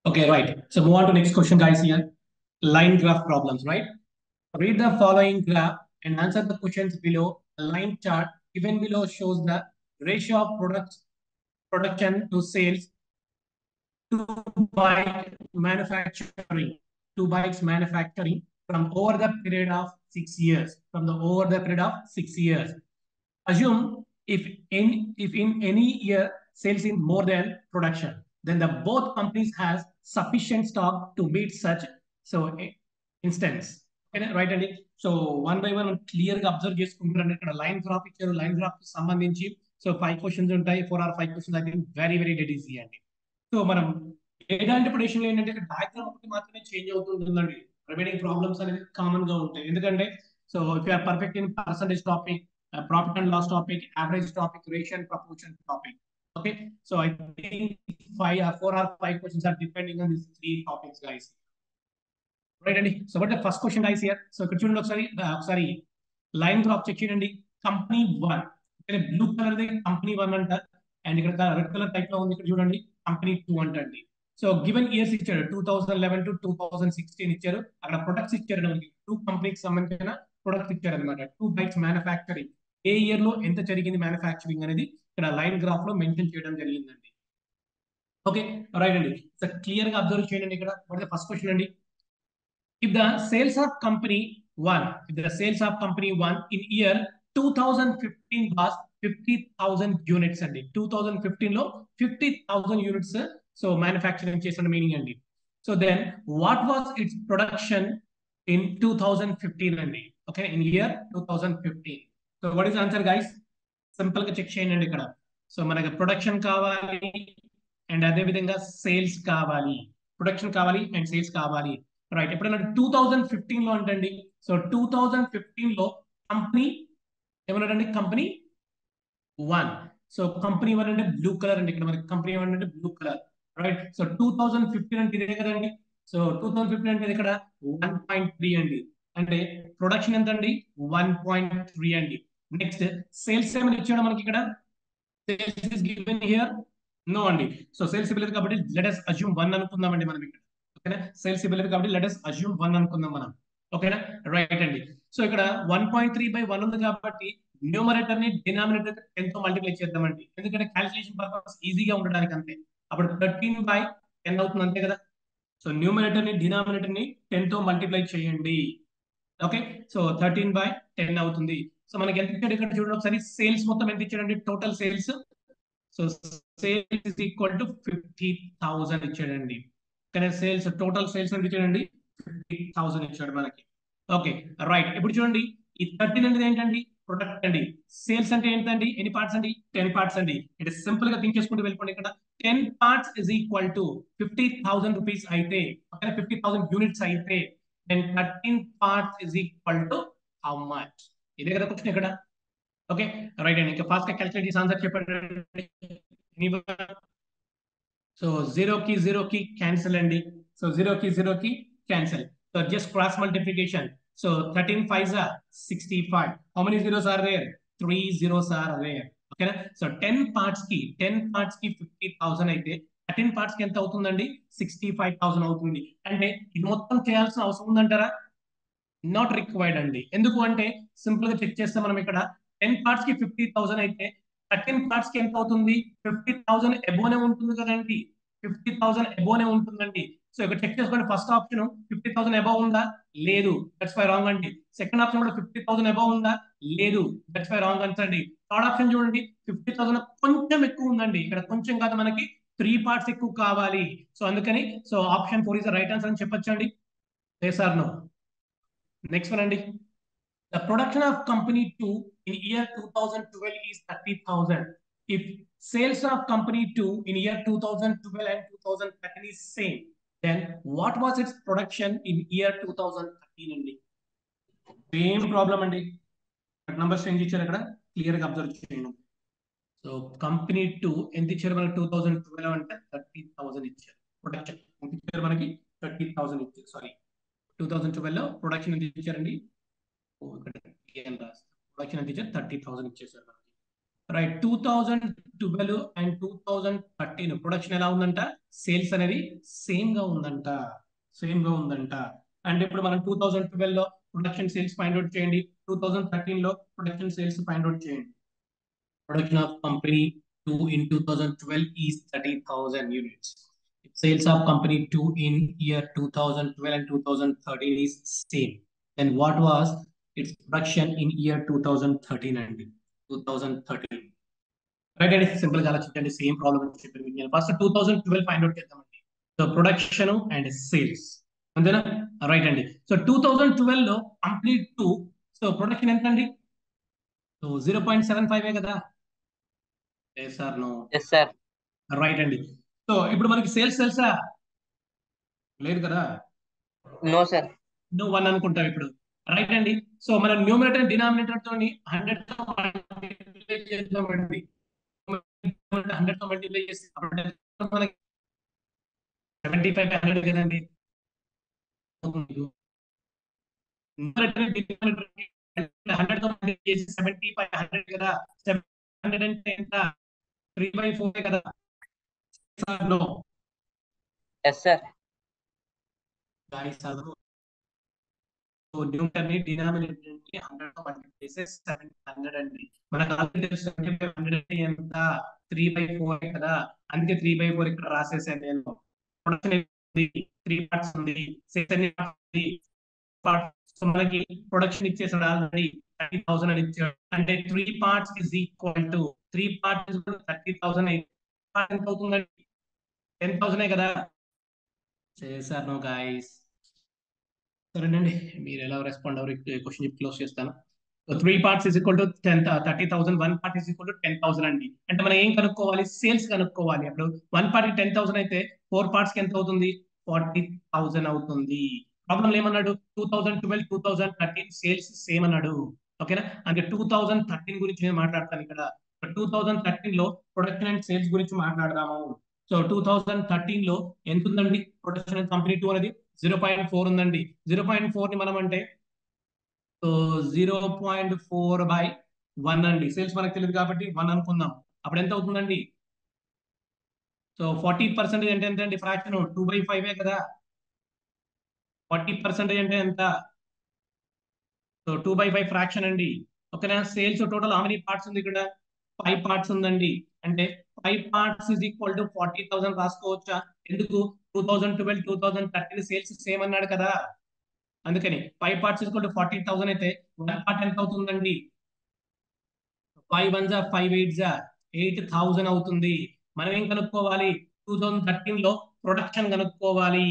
Okay, right. So move on to next question, guys. Here, line graph problems, right? Read the following graph and answer the questions below. The line chart given below shows the ratio of production to sales to bike manufacturing to bikes manufacturing from over the period of 6 years. From the over the period of 6 years. Assume if in any year sales in more than production, then the both companies has sufficient stock to meet such so instance. Okay, right అండి. So one by one clear గా observe చేసుకుంటారండి. ఇక్కడ line graph ఇచ్చారు. Line graph కి సంబంధించి so 5 questions ఉంటాయి. 4 or 5 questions. I think very very dead easy అండి. So మనం డేటా ఇంటర్ప్రిటేషన్ లో ఏంటంటే ఇక్కడ డయాగ్రామ్ ఒకటి మాత్రమే చేంజ్ అవుతుంటుందండి. రిమైనింగ్ ప్రాబ్లమ్స్ అనేది కామన్ గా ఉంటాయి. ఎందుకంటే so if you are perfect in percentage topic, profit and loss topic, average topic, ratio and proportion topic. Okay, so I think 4 or 5 questions are depending on these 3 topics, guys. Right, Andy. So what the first question, guys, here? So could you look, sorry, line graph check చేయండి. Company 1. ఇక్కడ blue colour the company 1 అంటారు. And ఇక్కడ red colour type లో ఉంది. ఇక్కడ చూడండి company 2 అంటండి. So given years ఇచ్చారు 2011 to 2016 ఇచ్చారు. అక్కడ ప్రొడక్ట్స్ ఇచ్చారు మనకి. 2 కంపెనీకి సంబంధించిన ప్రొడక్ట్స్ ఇచ్చారు అనమాట. 2 బైక్స్ మ్యానుఫ్యాక్చరింగ్ ఏ ఇయర్ లో ఎంత జరిగింది మ్యానుఫ్యాక్చరింగ్ అనేది ఇక్కడ లైన్ గ్రాఫ్ లో మెన్షన్ చేయడం జరిగిందండి. ఓకే, రైట్ అండి. సో క్లియర్ గా అబ్జర్వ్ చేయండి. ఇక్కడ ఫస్ట్ క్వశ్చన్ అండి. If the sales of company 1, if the sales of company 1 in year 2015 was 50,000 units అండి. 2015 లో 50,000 units సో మ్యానుఫ్యాక్చరింగ్ చేసిన మీనింగ్ అండి. So then what was its production in 2015 అండి. Okay, in year 2015. So what is answer, guys? Simple గా check చేయండి ఇక్కడ. So మనకి production కావాలి అండ్ అదే విధంగా సేల్స్ కావాలి. ప్రొడక్షన్ కావాలి అండ్ సేల్స్ కావాలి. రైట్, ఎప్పుడైనా 2015 లో అంటండి. సో 2015 లో కంపెనీ ఏమన్నాడండి? కంపెనీ 1. సో కంపెనీ 1 అంటే బ్లూ కలర్ అండి. ఇక్కడ మనకి కంపెనీ 1 అంటే బ్లూ కలర్. రైట్, సో 2015 అంటే ఇదే కదండి. సో 2015 అంటే ఇక్కడ 1.3 అండి. అంటే ప్రొడక్షన్ ఎంత అండి? 1.3 అండి. నెక్స్ట్ సేల్స్ ఏమైనా ఇచ్చాడు మనకి ఇక్కడ? Sales is given here no అండి. సో సేల్స్ ఇవ్వలేదు కాబట్టి లెట్ us assume 1 అనుకుందామండి మనం ఇక్కడ. ఓకేనా, సేల్స్ ఇవ్వలేదు కాబట్టి లెట్ us assume 1 అనుకుందాం మనం. ఓకేనా, రైట్ అండి. సో ఇక్కడ 1.3/1 ఉంది కాబట్టి న్యూమరేటర్ ని డినామినేటర్ 10 తో మల్టిప్లై చేద్దామండి. ఎందుకంటే క్యాలిక్యులేషన్ పర్పస్ ఈజీగా ఉండడానికి అంతే. అప్పుడు 13/10 అవుతుంది అంతే కదా. సో న్యూమరేటర్ ని డినామినేటర్ ని 10 తో మల్టిప్లై చేయండి. ఓకే, సో 13/10 అవుతుంది. సో మనకి ఎంత ఇచ్చాడు ఇక్కడ చూడండి ఒకసారి. సేల్స్ మొత్తం ఎంత ఇచ్చాడండి? Total sales. So sales is equal to 50,000 ఇచ్చాడండి. కానీ సేల్స్ టోటల్ సేల్స్ ఎంత ఇచ్చాడండి? 50,000 ఇచ్చాడు మనకి. Okay, right. ఇప్పుడు చూడండి ఈ 13 అనేది ఏంటండి? ప్రొడక్ట్ అండి. సేల్స్ అంటే ఏంటండి? ఎన్ని పార్ట్స్ అండి? 10 పార్ట్స్ అండి. ఇట్ సింపుల్ గా థింక్ చేసుకుంటూ వెళ్ళిపోండి. ఇక్కడ 10 parts is equal to 50,000 rupees అయితే, ఓకే, 50,000 యూనిట్స్ అయితే then 13 parts is equal to how much? ఇదే కదా క్వశ్చన్ ఇక్కడ. ఓకే, రైట్ అండి. ఇంకా ఫాస్ట్ గా క్యాలిక్యులేట్ చేసి ఆన్సర్ చెప్పండి. సో 0 కి క్యాన్సిల్ అండి. సో 0 కి cancel. So just cross multiplication. So 13 5s are 65. How many zeros are there? 3 zeros are there. ఓకేనా. సో 10 parts కి 50,000 అయితే 13 parts కి ఎంత అవుతుందండి? 65,000 అవుతుంది. అంటే ఇది మొత్తం చేయాల్సిన అవసరం ఉందంటారా? నాట్ రిక్వైర్డ్ అండి. ఎందుకు అంటే సింపుల్ గా చెక్ చేస్తే మనం ఇక్కడ 10 పార్ట్స్ కి 50,000 అయితే 13 పార్ట్స్ కి ఎంత అవుతుంది? 50,000 ఎబోనే ఉంటుంది కదండి. 50,000 ఎబోనే ఉంటుందండి. సో ఇక్కడ చెక్ చేసుకోండి. ఫస్ట్ ఆప్షన్ 50,000 ఎబవ్ ఉందా? లేదు, దట్స్ వై రాంగ్ అండి. సెకండ్ ఆప్షన్ కూడా 50,000 ఎబవ్ ఉందా? లేదు, దట్స్ వై రాంగ్ ఆన్సర్ అండి. థర్డ్ ఆప్షన్ చూడండి, 50,000 కొంచెం ఎక్కువ ఉందండి. ఇక్కడ కొంచెం కాదు, మనకి 3 పార్ట్స్ ఎక్కువ కావాలి. సో అందుకని so option 4 is the right answer అని చెప్పొచ్చండి. Yes or no? Next one అండి. The production of company 2 in year 2012 is 30,000. If sales of company 2 in year 2012 and 2013 is same, then what was its production in year 2013 అండి? Same problem అండి. Numbers change ఇచ్చారు అక్కడ, clear గా observe చేయండి. So company 2 ఎంత ఇచ్చారు మనకి? 2012 అంటే 30,000 ఇచ్చారు. ప్రొడక్షన్ ఎంత ఇచ్చారు మనకి? 30,000 ఇచ్చారు. సారీ, 2012 లో ప్రొడక్షన్ ఎంత ఇచ్చారండి? ఇక్కడ ప్రొడక్షన్ ఎంత ఇచ్చారు? 30,000 ఇచ్చేసారు మనకి. రైట్ 2012 అండ్ 2013 ప్రొడక్షన్ ఎలా ఉందంట, సేల్స్ అనేది సేమ్ గా ఉందంట, సేమ్ గా ఉందంట. అంటే ఇప్పుడు మనం 2012 లో ప్రొడక్షన్ సేల్స్ ఫైండ్ అవుట్ చేయండి, 2013 లో ప్రొడక్షన్ సేల్స్ ఫైండ్ అవుట్ చేయండి. Production of company 2 in 2012 is 30,000 units. Sales of company 2 in year 2012 and 2013 is same. Then what was its production in year 2013 and 2013? Right అండి, simple గా ఆలోచించండి, same problem అని చెప్పి first 2012 find out చేద్దామండి. So production and sales అంతేనా, right అండి. So 2012 లో complete to, so production ఎంత అండి, సో 0.75 కదా, yes or no? Yes sir. Right అండి. సో ఇప్పుడు మనకి సేల్స్ తెలుసా, లేదు కదా, నో సార్. నువ్వు 1 అనుకుంటావు ఇప్పుడు, రైట్ అండి. సో మనం న్యూమరేటర్ డినామినేటర్ తోని 100 తో మల్టిప్లై చేద్దామండి, 100 తో మల్టిప్లై చేస్తే అప్పుడు మనకి 75 కదండి. న్యూమరేటర్ డినామినేటర్ 100 తో మల్టిప్లై చేసి 75 కదా, 700 అంటే ఎంత, 3/4 కదా, నో ఎస్ సార్. గాయ్స్ అదరు. సో న్యూటన్ ని డినామినేటర్ ని 100 తో మల్టిప్లై చేస్తే 700 అండి. మనకు ఆల్రెడీ తెలుసు 100 అంటే ఎంత, 3/4 కదా, అందుకే 3/4 ఇక్కడ రాసేసాను నేను. ప్రొడక్షన్ 3 పార్ట్స్ ఉంది, సెకండ్ ఉంది పార్ట్. సో మనకి ప్రొడక్షన్ ఇచ్చేసాడు ఆల్రెడీ 30,000 అని ఇచ్చాడు, అంటే 3 parts is equal to 3 parts 30,000 ఎంత అవుతుందండి, 10,000 కదా. చేశాను గాయస్, సరేనండి, మీరు ఎలా రెస్పాండ్ అవ్వరు క్వశ్చన్ క్లోజ్ చేస్తాను. So 3 parts is equal to 30,000, 1 part is equal to 10,000 అండి. అంటే మనం ఏం కనుక్కోవాలి, సేల్స్ కనుక్కోవాలి. అప్పుడు 1 part కి 10,000 అయితే 4 parts కి ఎంత అవుతుంది, 40,000 అవుతుంది. ప్రాబ్లం ఏమన్నాడు, 2012 2013 సేల్స్ సేమ్ అన్నాడు, ఓకేనా. అంటే 2013 గురించి నేను మాట్లాడతాను ఇక్కడ. 2013 లో ప్రొడక్షన్ అండ్ సేల్స్ గురించి మాట్లాడదాము. సో 2013 లో ఎంత ఉందండి ప్రొడక్షన్ అండ్ కంపెనీ 2 అనేది 0.4 ఉందండి. 0.4 ని మనం అంటే సో 0.4/1 అండి. సేల్స్ మనకు తెలియదు కాబట్టి 1 అనుకుందాం. అప్పుడు ఎంత అవుతుందండి, సో 40% అంటే ఎంత అండి, ఫ్రాక్షన్ 2/5 కదా. 40% అంటే ఎంత, సో 2/5 ఫ్రాక్షన్ అండి, ఓకేనా. Sales total how many parts ఉంది ఇక్కడ, 5 పార్ట్స్ ఉందండి. అంటే 5 పార్ట్స్ ఇస్ ఈక్వల్ టు 40,000 రాసుకోవచ్చా, ఎందుకు 2012 2013 సేల్స్ సేమ్ అన్నాడు కదా, అందుకని 5 పార్ట్స్ ఈక్వల్ టు 40,000 అయితే 1 పార్ట్ ఎంత అవుతుందండి, 5 1 జా 5 8 జా 8,000 అవుతుంది. మనం ఏం కనుక్కోవాలి, 2013 లో ప్రొడక్షన్ కనుక్కోవాలి.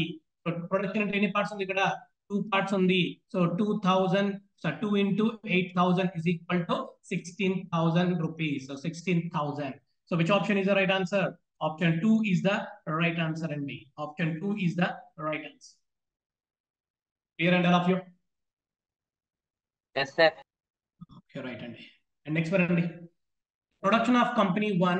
ప్రొడక్షన్ అంటే ఎన్ని పార్ట్స్ ఉంది ఇక్కడ, 2 పార్ట్స్ ఉంది. So 2,000, so 2 into 8,000 is equal to 16,000 rupees. So 16,000. So which option is the right answer? Option 2 is the right answer అండి. Option 2 is the right answer. Clear and all of you? Yes sir. Okay, right అండి. And next one అండి. Production of company 1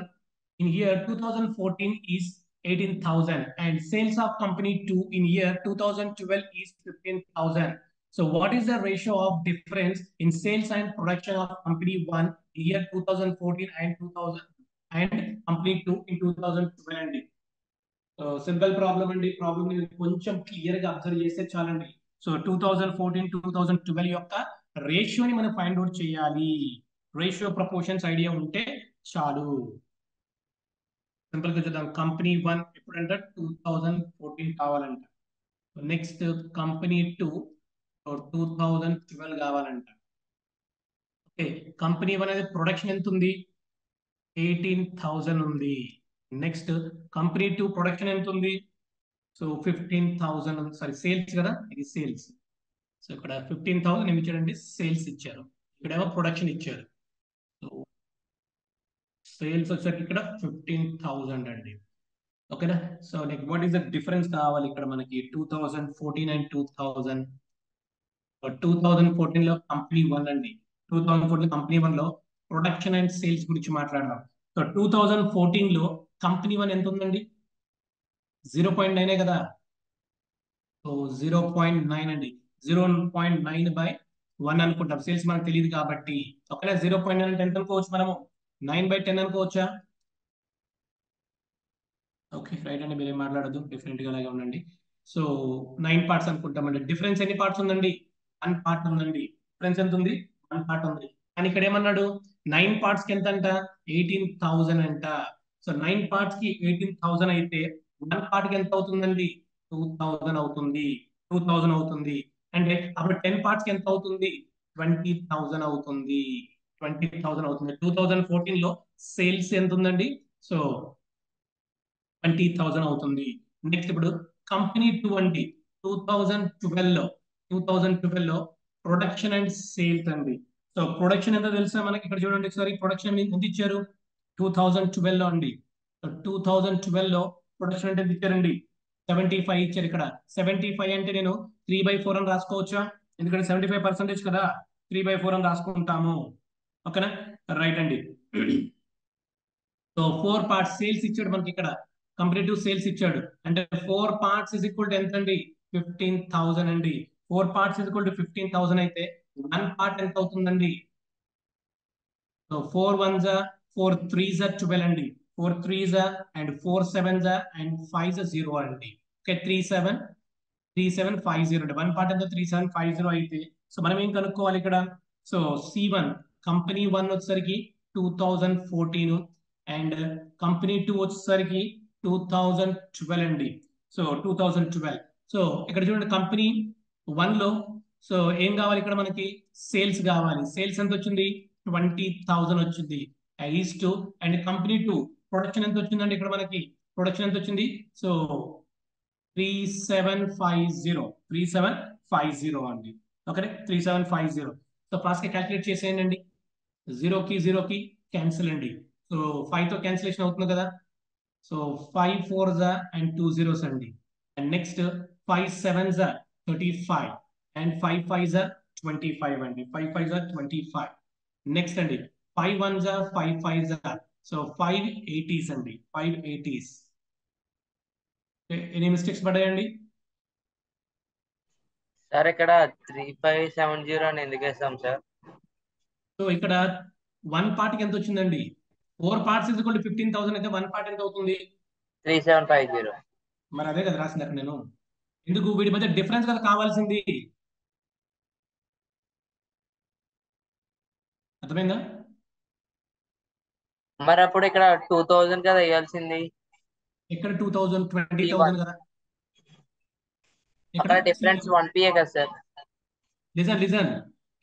in year 2014 is 18,000 and sales of company 2 in year 2012 is 15,000. So what is the ratio of difference in sales and production of company 1 in year 2014 and 2000 and company 2 in 2012 అండి. So simple problem అండి, problem కొంచెం clear గా observe చేస్తే చాలండి. So 2014 2012 యొక్క రేషియోని మనం find out చేయాలి. Ratio proportions idea ఉంటే చాలు. సింపుల్ గా చూద్దాం, కంపెనీ 1 ఎప్పుడంటే 2014 కావాలంట, నెక్స్ట్ కంపెనీ 2 2012 కావాలంట. ఓకే, కంపెనీ 1 అనేది ప్రొడక్షన్ ఎంత ఉంది, 18,000 ఉంది. నెక్స్ట్ కంపెనీ 2 ప్రొడక్షన్ ఎంత ఉంది, సో 15,000 ఉంది. సారీ సేల్స్ కదా, ఇది సేల్స్. సో ఇక్కడ 15,000 ఏమి ఇచ్చారండి, సేల్స్ ఇచ్చారు, ఇక్కడేమో ప్రొడక్షన్ ఇచ్చారు. సో సేల్స్ వచ్చేసరికి ఇక్కడ 15,000 అండి, ఓకేనా. So like what is the difference కావాలి ఇక్కడ మనకి 2014 అండ్ 2000. 2014 లో కంపెనీ 1 అండి, 2014 కంపెనీ 1 లో ప్రొడక్షన్ అండ్ సేల్స్ గురించి మాట్లాడదాం. సో 2014 లో కంపెనీ 1 ఎంత ఉందండి, 0.9 కదా. సో 0.9 అండి, 0.9/1 అనుకుంటాం, సేల్స్ మనకు తెలియదు కాబట్టి, ఓకేనా. 0.9 అంటే ఎంత అనుకోవచ్చు మనము, 9/10 అనుకోవచ్చా? ఓకే రైట్ అండి, మీరేం మాట్లాడద్దు, డిఫరెంట్ గా అలాగే ఉండండి. సో 9 పార్ట్స్ అనుకుంటామండి. డిఫరెన్స్ ఎన్ని పార్ట్స్ ఉందండి? 1 పార్ట్ ఉందండి. డిఫరెన్స్ ఎంత ఉంది? 1 పార్ట్ ఉంది. కానీ ఇక్కడ ఏమన్నాడు? 9 పార్ట్స్ కి ఎంత అంట? 18,000 అంట. సో 9 పార్ట్స్ కి 18,000 అయితే 1 పార్ట్ కి ఎంత అవుతుందండి? 2,000 అవుతుంది. 2,000 అవుతుంది. అంటే అప్పుడు 10 పార్ట్స్ కి ఎంత అవుతుంది? 20,000 అవుతుంది. 20,000 అవుతుంది. 2014 లో సేల్స్ ఎంత ఉందండి? సో 20,000 అవుతుంది. నెక్స్ట్ ఇప్పుడు కంపెనీ 2 అండి. 2012 లో ప్రొడక్షన్ అండ్ సేల్స్ అండి. సో ప్రొడక్షన్ ఎంత తెలుసా మనకి? ఇక్కడ చూడండి ఒకసారి, ప్రొడక్షన్ ఎంత ఇచ్చారు 2012 లో అండి. 2012 లో ప్రొడక్షన్ అంటే ఎంత ఇచ్చారండి? 75 ఇచ్చారు. ఇక్కడ 75 అంటే నేను 3/4 అని రాసుకోవచ్చా? ఎందుకంటే 75% కదా, 3/4 అని రాసుకుంటాము. ఓకేనా? రైట్ అండి. సో 4 పార్ట్స్ సేల్స్ ఇచ్చాడు మనకి ఇక్కడ. కంపెనీ సేల్స్ ఇచ్చాడు అంటే 4 పార్ట్స్ ఇస్ ఈక్వల్ టు ఎంత అండి? 15,000 అండి. 4 పార్ట్స్ ఇస్ ఈక్వల్ టు 15,000 అయితే 1 పార్ట్ ఎంత అవుతుందండి? So 4 1s are 4 3s are 12 అండి. 4 3s are and 4 7s are and 5s are 0 అండి. ఓకే 3750 అంటే 1 పార్ట్ ఎంత? 3750 అయితే సో మనం ఏం కనుక్కోవాలి ఇక్కడ? సో C1 కంపెనీ 1 వచ్చేసరికి 2014 అండ్ కంపెనీ 2 వచ్చేసరికి 2012 అండి. సో 2012. సో ఇక్కడ చూడండి కంపెనీ 1 లో సో ఏం కావాలి ఇక్కడ మనకి? సేల్స్ కావాలి. సేల్స్ ఎంత వచ్చింది? 20,000 వచ్చింది. Is to and company 2 production ఎంత వచ్చిందండి ఇక్కడ మనకి? ప్రొడక్షన్ ఎంత వచ్చింది? సో 3750 అండి. ఓకే 3750. సో ఫాస్ట్ గా క్యాల్కులేట్ చేసేయండి. 0 కి క్యాన్సిల్ అండి. సో 5 తో క్యాన్సిలేషన్ అవుతుంది కదా. సో 5 4s అండ్ 2 zeros అండి. And next 5 7s 35 and 5 5s 25 అండి. 5 5s 25. నెక్స్ట్ అండి 5 1s 5 5s సో 580s అండి. 580s. ఎన్ని మిస్టేక్స్ పడ్డాయండి? సార్ ఇక్కడ 3570 అని ఎందుకు వేస్తాం సార్? సో ఇక్కడ 1 పార్ట్ కి ఎంత వచ్చిందండి? 4 పార్ట్స్ ఇస్ ఈక్వల్ టు 15,000 అయితే 1 పార్ట్ ఎంత అవుతుంది? 3750. మరి అదే కదా రాసింది అక్కడ నేను. ఎందుకు? వీటి మధ్య డిఫరెన్స్ కదా కావాల్సింది. అర్థమైందా? మరి అప్పుడు ఇక్కడ 2000 కదా వేయాల్సింది. ఇక్కడ 2000 P1 20,000 కదా. ఇక్కడ అక్కడ డిఫరెన్స్ 1 PA కదా సార్. లిజన్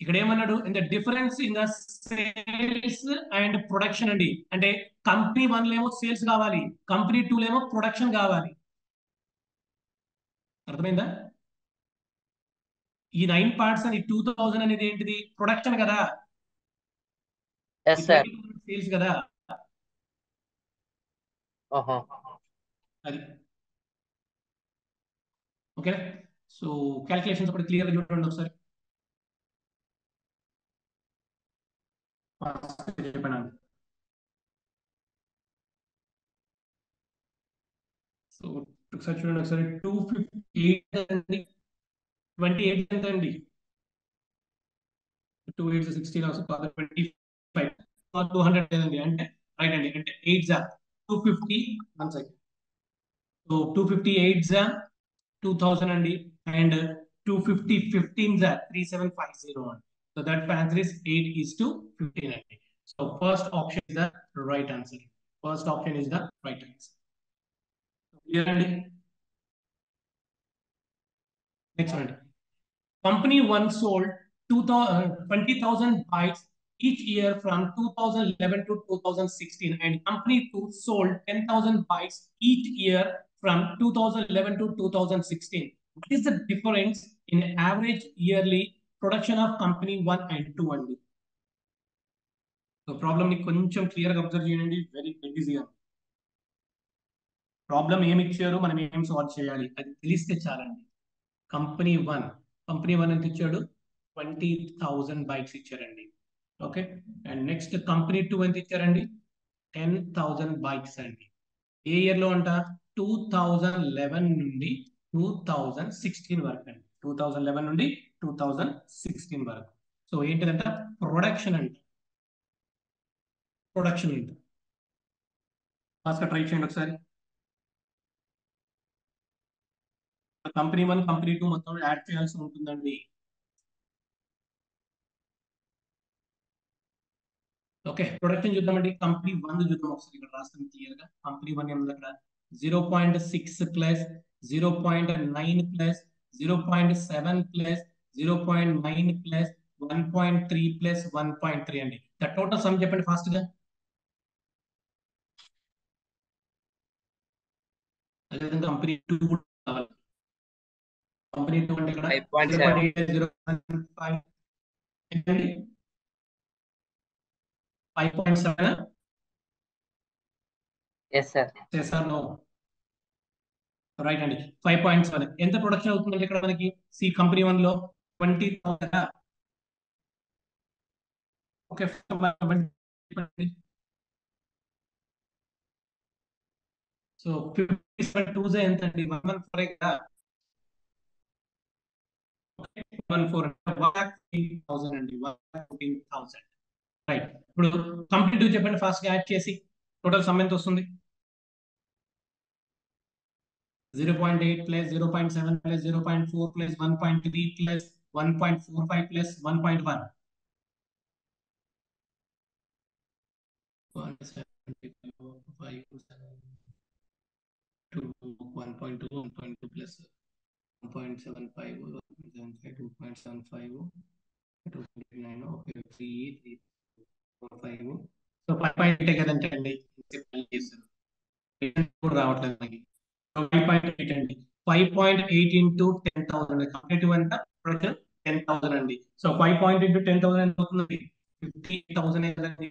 ఇక్కడ ఏమన్నాడు? In the difference in the sales and production అండి. అంటే కంపెనీ 1 లేమో సేల్స్ కావాలి, కంపెనీ 2 లేమో ప్రొడక్షన్ కావాలి. అర్థమైందా? ఈ 9 పార్ట్స్ అని 2000 అనేది ఏంటిది? ప్రొడక్షన్ కదా. Yes sir. సేల్స్ కదా. ఓహో. అది ఓకే. సో క్యాల్కులేషన్స్ ఒకటి క్లియర్ గా చూడండి ఒకసారి. చెప్పాను. సో ఒకసారి చూడండి ఒకసారి. 258 అండి. 28 ఎంత అండి? 2 8 16 also 25 200 లేదండి. అంటే రైట్ అండి. అంటే 8 250 1 సెకండ్. సో 258 2000 అండి. అండ్ 250 15 3750 అండి. సో దట్ ఆన్సర్ ఇస్ 8:15 అండి. So first option is the right answer. First option is the right answer. Clear అండి. నెక్స్ట్ అండి. Company 1 sold 20,000 bikes each year from 2011 to 2016, and Company 2 sold 10,000 bikes each year from 2011 to 2016. What is the difference in average yearly production of Company 1 and 2 అండి? So problem ని కొంచెం clear గా observe చేయండి. Very ఈజీగా problem ఏమి ఇచ్చారు, మనం ఏం సాల్వ్ చేయాలి అది తెలిస్తే చాలండి. కంపెనీ 1 ఎంత ఇచ్చాడు? 20,000 బైక్స్ ఇచ్చారండి. ఓకే. అండ్ నెక్స్ట్ కంపెనీ 2 ఎంత ఇచ్చారండి? 10,000 బైక్స్ అండి. ఏ ఇయర్ లో అంట? 2011 నుండి 2016 వరకు అండి. 2011 నుండి 2016 వరకు. సో ఏంటిదంట? ప్రొడక్షన్ అంట. ప్రొడక్షన్ ఏంటి ఫాస్ట్గా ట్రై చేయండి ఒకసారి. కంపెనీ 1 కంపెనీ 2 మొత్తం యాడ్ చేయాల్సి ఉంటుందండి. ఓకే, ప్రొడక్షన్ చూద్దామండి. కంపెనీ 1 చూద్దాం ఒకసారి. ఇక్కడ రాస్తాను క్లియర్ గా. కంపెనీ 1 ఏముంది అక్కడ 0.6 plus 0.9 plus 0.7 plus 0.9 plus 1.3 plus 1.3 అండి. ద టోటల్ సమ్ చెప్పండి ఫాస్ట్ గా. అదేవిధంగా కంపెనీ 2 కూడా కావాలి. కంపెనీ 2 అంటే ఇక్కడ 5.7 0.5 5.7 ఎస్ సార్. చేశాను. రైట్ అండి. 5.7 ఎంత ప్రొడక్షన్ అవుతుందండి ఇక్కడ మనకి సి కంపెనీ 1 లో 20,000. ఓకే, సో 57 ఎంత అండి? 114 కదా. 114,000 అండి. 114,000. రైట్. ఇప్పుడు కంపెనీ 2 చెప్పండి ఫాస్ట్ గా యాడ్ చేసి టోటల్ సమ్ ఎంత వస్తుంది? 0.8 plus 0.7 plus 0.4 plus 1.3 plus 1.45 plus 1.1. 1.2 1.2 plus 1.75 2.75 2.9 okay 3 4 5 so 5.8 కదంటే అండి రావట్లేదు మనకి. 5.8 అండి. 5.8 ఇంటూ 10,000 కంప్లీట్ అంతా ప్రొడక్షన్ 10,000 అండి. సో 5 ఇంటూ 10,000 ఎంత అవుతుంది? 50,000 కదండి.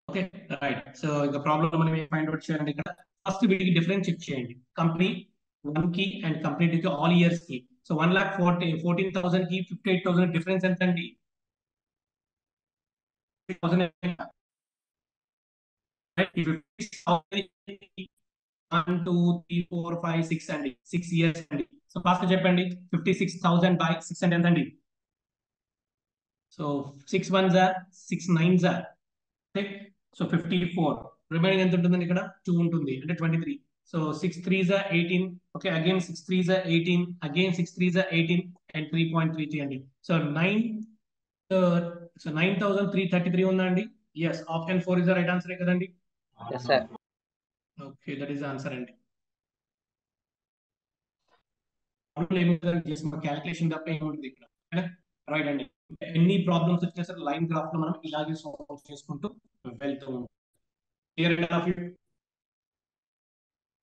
Okay right. సో ఇక ప్రాబ్లం మనం ఫైండ్ అవుట్ చేయాలండి. ఇక్కడ ఫస్ట్ వీటికి డిఫరెన్స్ చెక్ చేయండి. కంపెనీ 1 కి అండ్ కంపెనీ 2 కి ఆల్ ఇయర్స్ కి. సో 1,14,000 కి 58,000 డిఫరెన్స్ ఎంత అండి? 1 2 3 4 5 6 అండి. 6 ఇయర్స్ అండి. సో ఫాస్ట్ చెప్పండి. 56,000 బై 6 అంటే ఎంత అండి? So 6 1s are 6 9s are. So 54. Remaining ఎంత ఉంటుందండి? ఇక్కడ 2 ఉంటుంది అంటే 23. So 6 3s are 18. Okay, again 6 3s are 18. Again 6 3s are 18 and 3.33 అండి. సో 9,333 ఉందా అండి? Yes, option 4 is the right answer కదండి. Yes sir. Okay, that is answer అండి. క్యాలిక్యులేషన్ తప్ప ఏముంటుంది ఇక్కడ? రైట్ అండి. ఎన్ని ప్రాబ్లమ్స్ వచ్చినా సరే లైన్ గ్రాఫ్ లో మనం ఇలాగే సాల్వ్ చేసుకుంటూ వెళ్తూ ఉంటాం.